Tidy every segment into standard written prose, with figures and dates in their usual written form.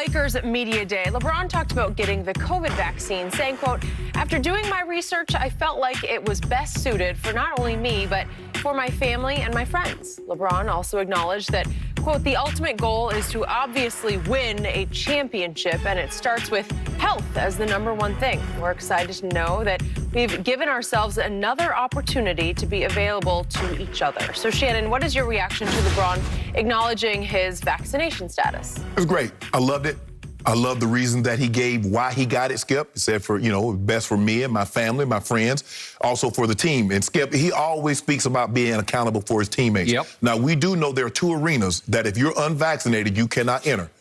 Lakers Media Day, LeBron talked about getting the COVID vaccine, saying, quote, "After doing my research, I felt like it was best suited for not only me, but for my family and my friends." LeBron also acknowledged that, quote, "The ultimate goal is to obviously win a championship, and it starts with health as the #1 thing. We're excited to know that we've given ourselves another opportunity to be available to each other." So, Shannon, what is your reaction to LeBron acknowledging his vaccination status? It was great. I loved it. I love the reason that he gave why he got it, Skip. He said for, best for me and my family, my friends, also for the team. And Skip, he always speaks about being accountable for his teammates. Yep. Now, we do know there are two arenas that if you're unvaccinated, you cannot enter.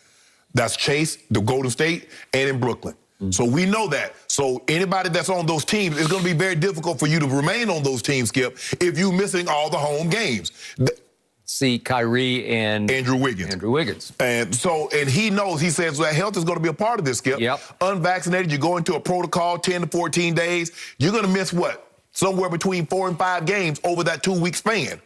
That's Chase, the Golden State, and in Brooklyn. So we know that. So anybody that's on those teams, it's going to be very difficult for you to remain on those teams, Skip, if you're missing all the home games. See Kyrie and Andrew Wiggins. And he knows, he says that health is going to be a part of this, Skip. Yep. Unvaccinated, you go into a protocol 10 to 14 days, you're going to miss what? Somewhere between 4 and 5 games over that 2-week span.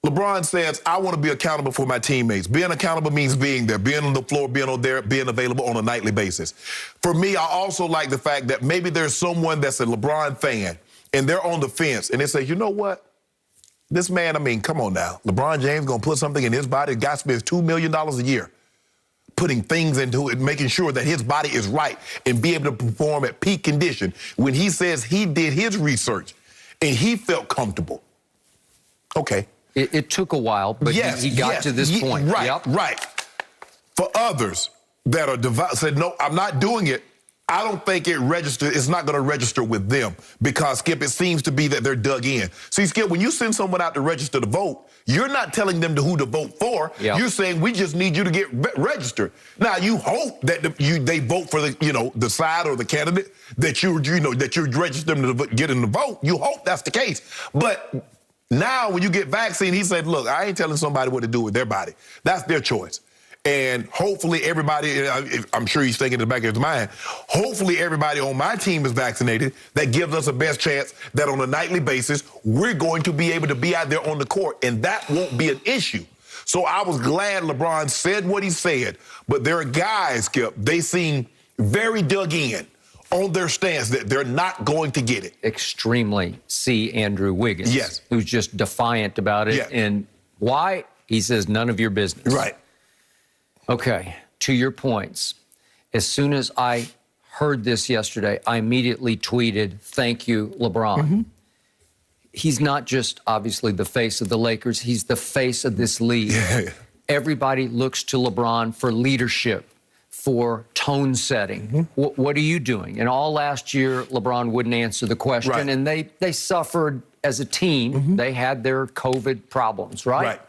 LeBron says, I want to be accountable for my teammates. Being accountable means being there, being on the floor, being available on a nightly basis. For me, I also like the fact that maybe there's someone that's a LeBron fan and they're on the fence and they say, you know what? This man, come on now. LeBron James going to put something in his body. The guy spends $2 million a year putting things into it, making sure that his body is right and be able to perform at peak condition. When he says he did his research and he felt comfortable. Okay. It took a while, but he got to this point. Right, right. For others that are said, no, I'm not doing it, I don't think it's not going to register with them because, Skip, it seems to be that they're dug in. See, Skip, when you send someone out to register to vote, you're not telling them who to vote for. Yep. You're saying we just need you to get registered. Now, you hope that they vote for the side or the candidate that you're registered to get in the vote. You hope that's the case. But now when you get vaccine, he said, look, I ain't telling somebody what to do with their body. That's their choice. And hopefully everybody, I'm sure he's thinking in the back of his mind, hopefully everybody on my team is vaccinated. That gives us a best chance that on a nightly basis, we're going to be able to be out there on the court, and that won't be an issue. So I was glad LeBron said what he said, but there are guys, Skip, they seem very dug in on their stance that they're not going to get it. Extremely. See Andrew Wiggins. Yes. Who's just defiant about it. Yeah. And why? He says none of your business. Right. Okay, to your points, as soon as I heard this yesterday, I immediately tweeted, "Thank you, LeBron." He's not just obviously the face of the Lakers, he's the face of this league. Yeah. Everybody looks to LeBron for leadership, for tone setting. What are you doing? And all last year, LeBron wouldn't answer the question, right. and they suffered as a team. They had their COVID problems, right? Right.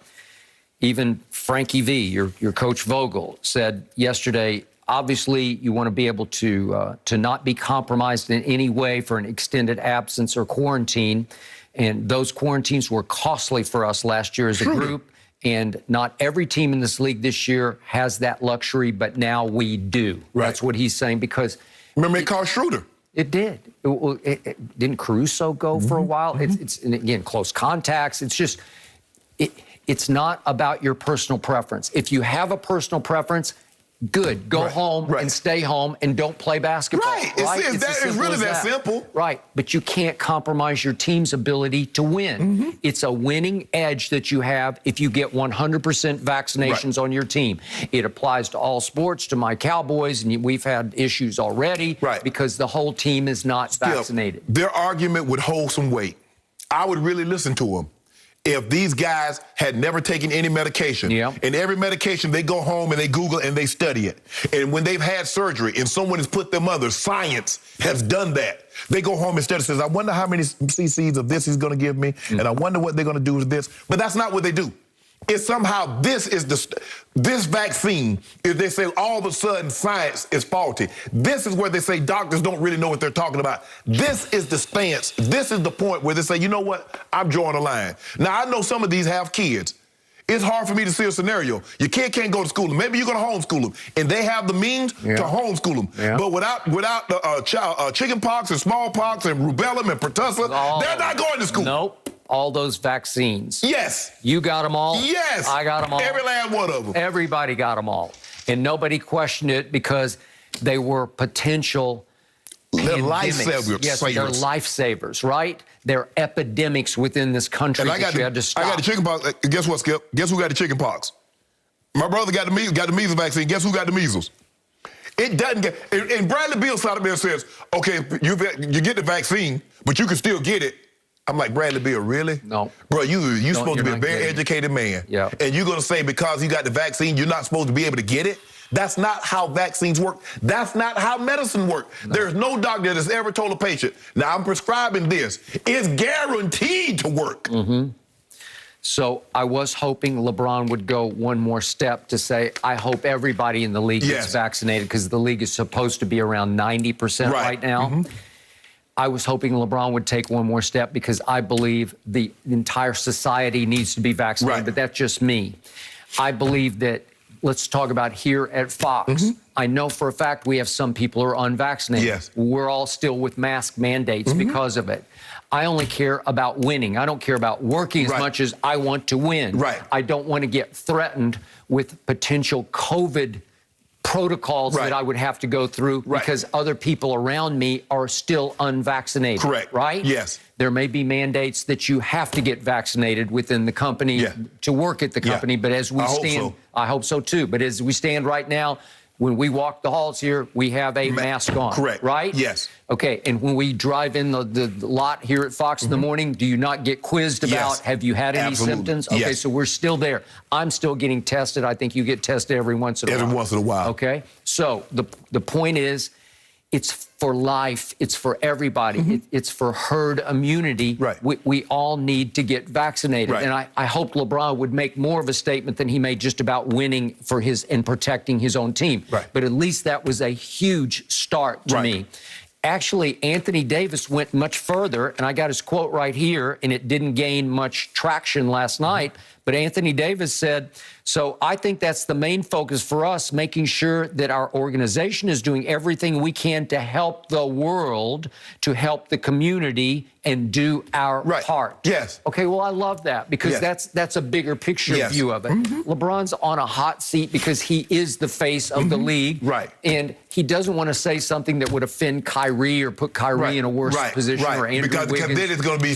Even Frankie V, your coach Vogel, said yesterday, obviously you want to be able to not be compromised in any way for an extended absence or quarantine. And those quarantines were costly for us last year as a group. And not every team in this league this year has that luxury, but now we do. Right. That's what he's saying because... Remember it called Schroeder. It did. Didn't Caruso go for a while? It's and again, close contacts. It's just... It's not about your personal preference. If you have a personal preference, good. Go home and stay home and don't play basketball. Right. It's really that simple. Right. But you can't compromise your team's ability to win. It's a winning edge that you have if you get 100% vaccinations on your team. It applies to all sports, to my Cowboys, and we've had issues already because the whole team is not vaccinated. Their argument would hold some weight. I would really listen to them. If these guys had never taken any medication, and every medication, they go home and they Google and they study it. And when they've had surgery and someone has put them under, science has done that. They go home and study, says, I wonder how many cc's of this he's going to give me, and I wonder what they're going to do with this. But that's not what they do. It's somehow this vaccine, if they say all of a sudden science is faulty, this is where they say doctors don't really know what they're talking about. This is the stance. This is the point where they say, you know what, I'm drawing a line. Now, I know some of these have kids. It's hard for me to see a scenario. Your kid can't go to school. Maybe you're going to homeschool them, and they have the means to homeschool them. But without chicken pox and smallpox and rubella and pertussis, they're not going to school. Nope. All those vaccines. Yes. You got them all. Yes. I got them all. Every last one of them. Everybody got them all. And nobody questioned it because they were potential They're endemics. lifesavers. Yes, they're lifesavers, right? They're epidemics within this country that you had to stop. I got the chicken pox. Guess what, Skip? Guess who got the chicken pox? My brother got the measles vaccine. Guess who got the measles? It doesn't get. And Bradley Beal sat up there and says, "Okay, you get the vaccine, but you can still get it." I'm like, Bradley Beal, really? No. Bro, you supposed to be a very getting it. educated man. Yeah. And you're gonna say because you got the vaccine, you're not supposed to be able to get it? That's not how vaccines work. That's not how medicine works. No. There's no doctor that has ever told a patient, now I'm prescribing this. It's guaranteed to work. Mm-hmm. So I was hoping LeBron would go one more step to say, I hope everybody in the league gets vaccinated, because the league is supposed to be around 90% right now. Mm-hmm. I was hoping LeBron would take one more step because I believe the entire society needs to be vaccinated, but that's just me. I believe that, let's talk about here at Fox. Mm-hmm. I know for a fact we have some people who are unvaccinated. Yes. We're all still with mask mandates because of it. I only care about winning. I don't care about working as much as I want to win. Right. I don't want to get threatened with potential COVID protocols that I would have to go through because other people around me are still unvaccinated. Correct. Right? Yes. There may be mandates that you have to get vaccinated within the company to work at the company, but as we stand, I hope so too, but as we stand right now, when we walk the halls here, we have a mask on. Correct. Right? Yes. Okay, and when we drive in the lot here at Fox in the morning, do you not get quizzed about, have you had any symptoms? Okay, so we're still there. I'm still getting tested. I think you get tested every once in a while. Every once in a while. Okay, so the point is, it's for life. It's for everybody. It's for herd immunity. Right. We all need to get vaccinated. Right. And I hope LeBron would make more of a statement than he made just about winning for his and protecting his own team. Right. But at least that was a huge start to me. Actually, Anthony Davis went much further, and I got his quote right here, and it didn't gain much traction last night. But Anthony Davis said, so I think that's the main focus for us, making sure that our organization is doing everything we can to help the world, to help the community, and do our part. Yes. Okay, well, I love that because that's a bigger picture view of it. LeBron's on a hot seat because he is the face of the league. Right. And he doesn't want to say something that would offend Kyrie or put Kyrie in a worse position or Andrew because Wiggins. then it's going to be,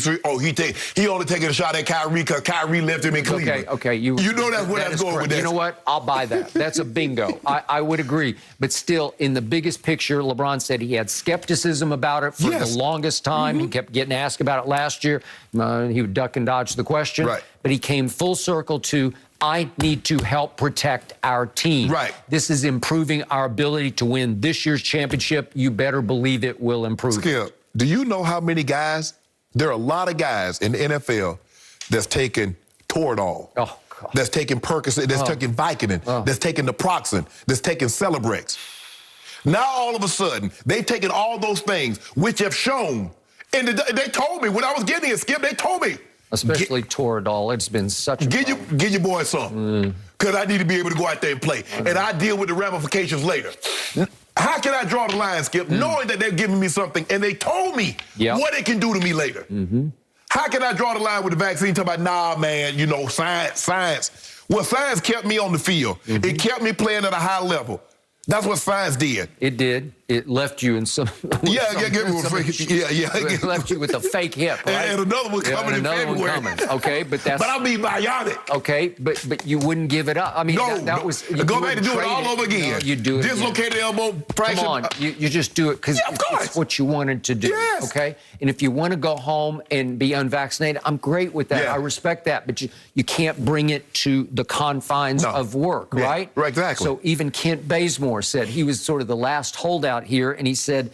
he only taking a shot at Kyrie because Kyrie left him in Cleveland. Okay, you know that's where that's going with this. You know what? I'll buy that. That's a bingo. I would agree. But still, in the biggest picture, LeBron said he had skepticism about it for the longest time. He kept getting asked about it last year. He would duck and dodge the question. Right. But he came full circle to, I need to help protect our team. Right. This is improving our ability to win this year's championship. You better believe it will improve. Skip, do you know how many guys, there are a lot of guys in the NFL that's taking toradol, that's taking Percocet, that's taking Vicodin, that's taking naproxen, that's taking Celebrex. Now all of a sudden, they've taken all those things which have shown, and they told me when I was getting it, Skip, they told me. Especially toradol, it's been such a problem. Give your boy some, because I need to be able to go out there and play, and I deal with the ramifications later. How can I draw the line, Skip, knowing that they're giving me something, and they told me what it can do to me later? How can I draw the line with the vaccine? Talk about, nah, man, you know, science. Well, science kept me on the field. It kept me playing at a high level. That's what science did. It did. It left you in some. It left you with a fake hip, right? And another one coming in February. Okay, but that's. But I'll be bionic. Okay, but you wouldn't give it up. I mean, that was. Go back to do it all over again. No, you do it. Dislocated elbow, fracture. Come on, you just do it because it's what you wanted to do. Yes. Okay, and if you want to go home and be unvaccinated, I'm great with that. I respect that, but you can't bring it to the confines of work, right? Right, exactly. So even Kent Bazemore said he was sort of the last holdout here, and he said,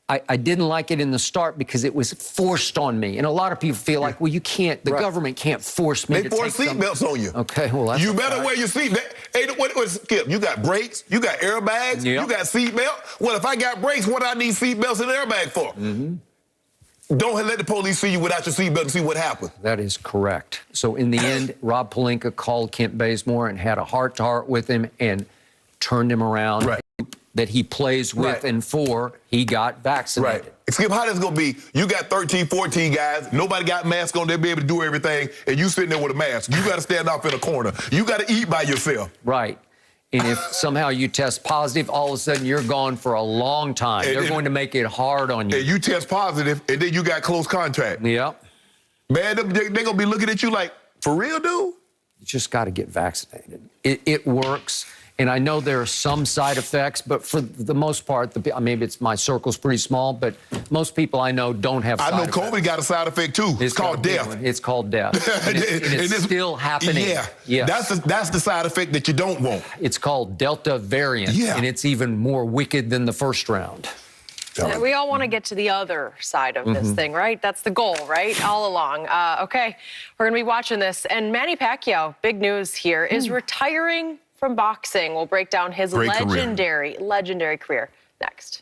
I didn't like it in the start because it was forced on me. And a lot of people feel like, well, you can't, the government can't force me to take They force seatbelts on you. Okay, well, that's you better wear your seatbelt. Hey, what, Skip, you got brakes, you got airbags, you got seatbelt. Well, if I got brakes, what do I need seatbelts and airbag for? Don't let the police see you without your seatbelt and see what happens. That is correct. So in the end, Rob Pelinka called Kent Bazemore and had a heart-to-heart with him and turned him around. That he plays with and for, he got vaccinated. Skip, how this gonna be? You got 13, 14 guys, nobody got masks on, they'll be able to do everything, and you sitting there with a mask. You gotta stand off in a corner. You gotta eat by yourself. Right. And if somehow you test positive, all of a sudden you're gone for a long time. They're going to make it hard on you. And you test positive, and then you got close contact. Yep. Man, they're going to be looking at you like, for real, dude? You just got to get vaccinated. It works. And I know there are some side effects, but for the most part, maybe it's my circle's pretty small, but most people I know don't have side effects. I know COVID got a side effect, too. It's called death. It's called death. And it's still happening. Yeah. Yes. That's the side effect that you don't want. It's called Delta variant, and it's even more wicked than the first round. We all want to get to the other side of this thing, right? That's the goal, right? All along. Okay, we're going to be watching this. And Manny Pacquiao, big news here, is retiring from boxing. We'll break down his legendary career next.